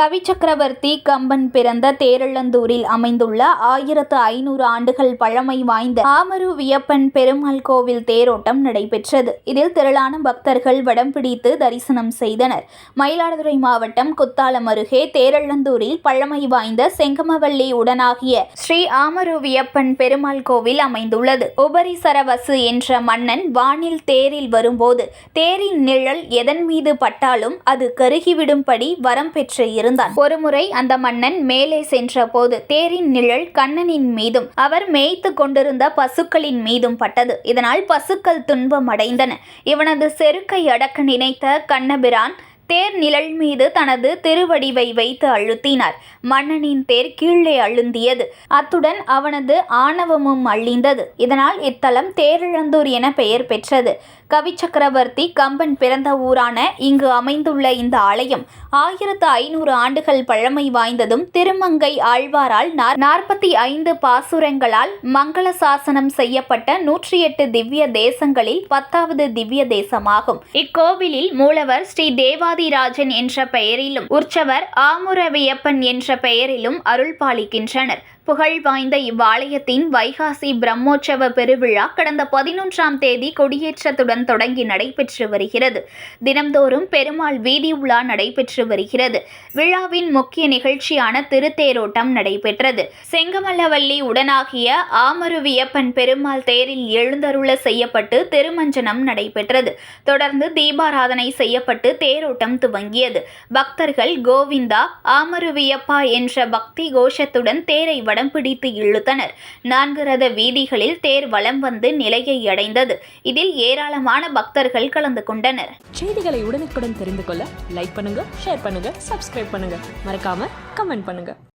கவி சக்கரவர்த்தி கம்பன் பிறந்த தேரெழுந்தூரில் அமைந்துள்ள 1500 ஆண்டுகள் பழமை வாய்ந்த ஆமரு வியப்பன் பெருமாள் கோவில் தேரோட்டம் நடைபெற்றது. இதில் திரளான பக்தர்கள் வடம் பிடித்து தரிசனம் செய்தனர். மயிலாடுதுறை மாவட்டம் குத்தாலம் அருகே தேரெழுந்தூரில் பழமை வாய்ந்த செங்கமவல்லி உடனாகிய ஸ்ரீ ஆமரு வியப்பன் பெருமாள் கோவில் அமைந்துள்ளது. உபரிசரவசு என்ற மன்னன் வானில் தேரில் வரும்போது தேரின் நிழல் எதன் மீது பட்டாலும் அது கருகிவிடும்படி வரம் பெற்று இருந்தான். ஒருமுறை அந்த மன்னன் மேலே சென்ற போது தேரின் நிழல் கண்ணனின் மீதும் அவர் மேய்த்து கொண்டிருந்த பசுக்களின் மீதும் பட்டது. இதனால் பசுக்கள் துன்பம் அடைந்தன. இவனது செருக்கை அடக்க நினைத்த கண்ணபிரான் தேர் நிழல் மீது தனது திருவடிவை வைத்து அழுத்தினார். மன்னனின் தேர் கீழே அழுந்தியது. அத்துடன் அவனது ஆணவமும் அழிந்தது. இதனால் இத்தலம் தேரெழுந்தூர் என பெயர் பெற்றது. கவி சக்கரவர்த்தி கம்பன் பிறந்த ஊரான இங்கு அமைந்துள்ள இந்த ஆலயம் 1500 ஆண்டுகள் பழமை வாய்ந்ததும் திருமங்கை ஆழ்வாரால் 45 பாசுரங்களால் மங்கள சாசனம் செய்யப்பட்ட 108 திவ்ய தேசங்களில் 10வது திவ்ய தேசமாகும். இக்கோவிலில் மூலவர் ஸ்ரீ தேவாதிராஜன் என்ற பெயரிலும் உற்சவர் ஆமுரவியப்பன் என்ற பெயரிலும் அருள் பாலிக்கின்றனர். புகழ் வாய்ந்த இவ்வாலயத்தின் வைகாசி பிரம்மோற்சவ பெருவிழா கடந்த 11ஆம் தேதி கொடியேற்றத்துடன் தொடங்கி நடைபெற்று வருகிறது. தினம்தோறும் பெருமாள் வீதி உலா நடைபெற்று வருகிறது. விழாவின் முக்கிய நிகழ்ச்சியான திருத்தேரோட்டம் நடைபெற்றது. செங்கமலவல்லி உடனாகிய ஆமரு வியப்பன் பெருமாள் தேரில் எழுந்தருள செய்யப்பட்டு திருமஞ்சனம் நடைபெற்றது. தொடர்ந்து தீபாராதனை செய்யப்பட்டு தேரோட்டம் துவங்கியது. பக்தர்கள் கோவிந்தா ஆமரு வியப்பா என்ற பக்தி கோஷத்துடன் தேரை வடம் பிடித்து இழுத்தனர். 4 ரத வீதிகளில் தேர் வலம் வந்து நிலையை அடைந்தது. இதில் ஏராளமான பக்தர்கள் கலந்து கொண்டனர். செய்திகளை உடனுக்குடன் தெரிந்து கொள்ள லைக் பண்ணுங்க, ஷேர் பண்ணுங்க, சப்ஸ்கிரைப் பண்ணுங்க, மறக்காம கமெண்ட் பண்ணுங்க.